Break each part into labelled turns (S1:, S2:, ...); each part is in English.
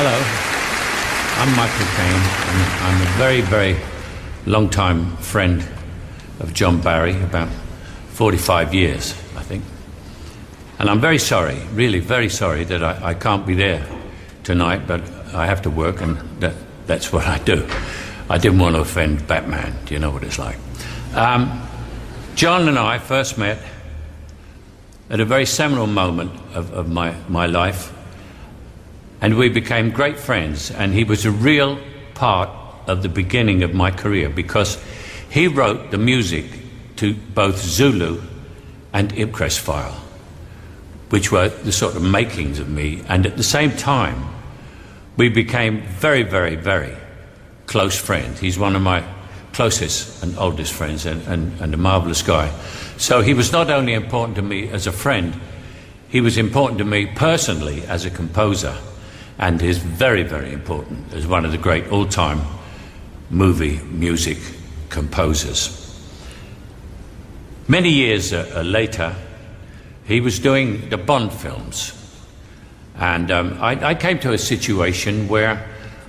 S1: Hello, I'm Michael Caine, and I'm a very, very long-time friend of John Barry, about 45 years, I think. And I'm very sorry, really very sorry that I can't be there tonight, but I have to work, and that's what I do. I didn't want to offend Batman, do you know what it's like? John and I first met at a very seminal moment of my life, and we became great friends, and he was a real part of the beginning of my career because he wrote the music to both Zulu and Ipcress File, which were the sort of makings of me, and at the same time we became very, very, very close friends. He's one of my closest and oldest friends, and a marvelous guy. So he was not only important to me as a friend, he was important to me personally as a composer, and is very, very important as one of the great all-time movie music composers. Many years later, he was doing the Bond films, and I came to a situation where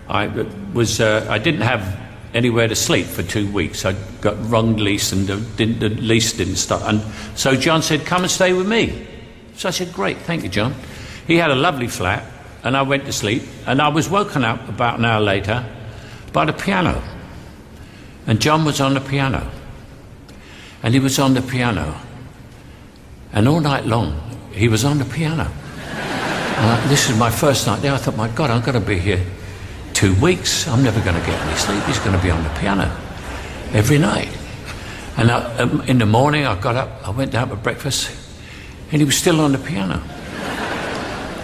S1: I didn't have anywhere to sleep for 2 weeks. I got wrong lease, and the lease didn't start. And so John said, "Come and stay with me." So I said, "Great, thank you, John." He had a lovely flat, and I went to sleep, and I was woken up about an hour later by the piano. And John was on the piano. And he was on the piano. And all night long, he was on the piano. This is my first night there. I thought, my God, I'm going to be here 2 weeks. I'm never going to get any sleep. He's going to be on the piano every night. And in the morning, I got up, I went down for breakfast, and he was still on the piano.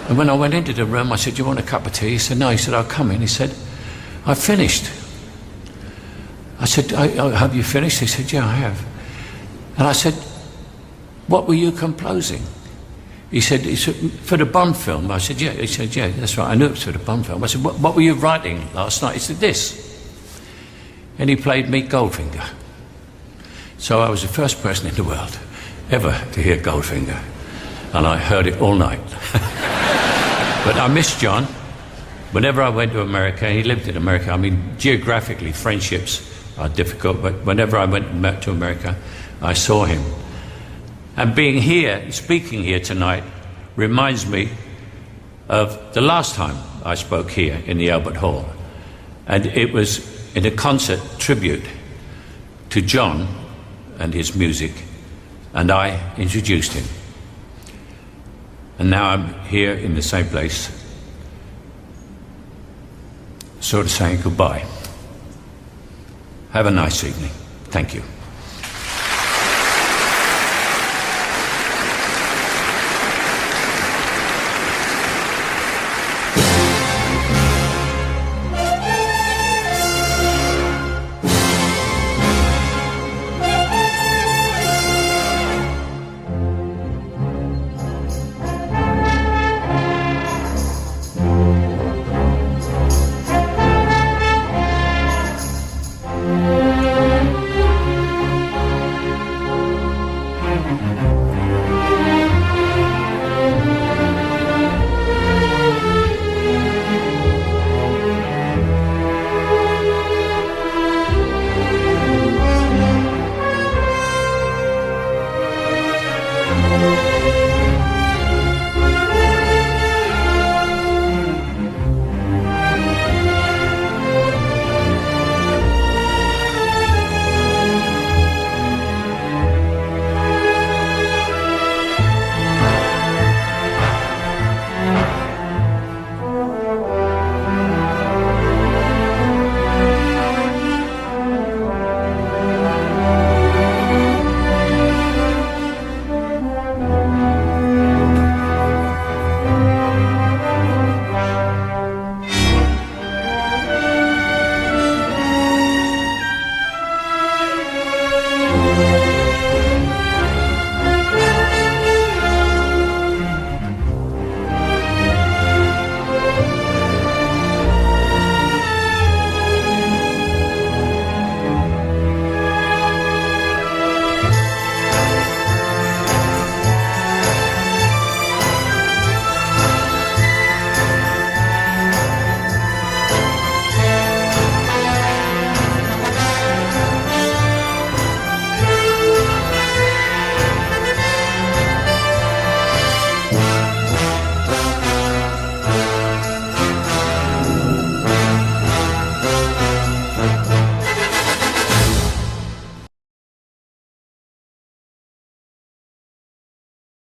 S1: And when I went into the room, I said, "Do you want a cup of tea?" He said, "No." He said, "I'll come in." He said, "I've finished." I said, "Have you finished?" He said, "Yeah, I have." And I said, "What were you composing?" He said, "For the Bond film." I said, "Yeah." He said, "Yeah, that's right. I knew it was for the Bond film." I said, "What were you writing last night?" He said, "This." And he played me Goldfinger. So I was the first person in the world ever to hear Goldfinger. And I heard it all night. But I miss John. Whenever I went to America, he lived in America. I mean, geographically, friendships are difficult, but whenever I went to America, I saw him. And being here, speaking here tonight, reminds me of the last time I spoke here in the Albert Hall. And it was in a concert tribute to John and his music, and I introduced him. And now I'm here in the same place, sort of saying goodbye. Have a nice evening. Thank you.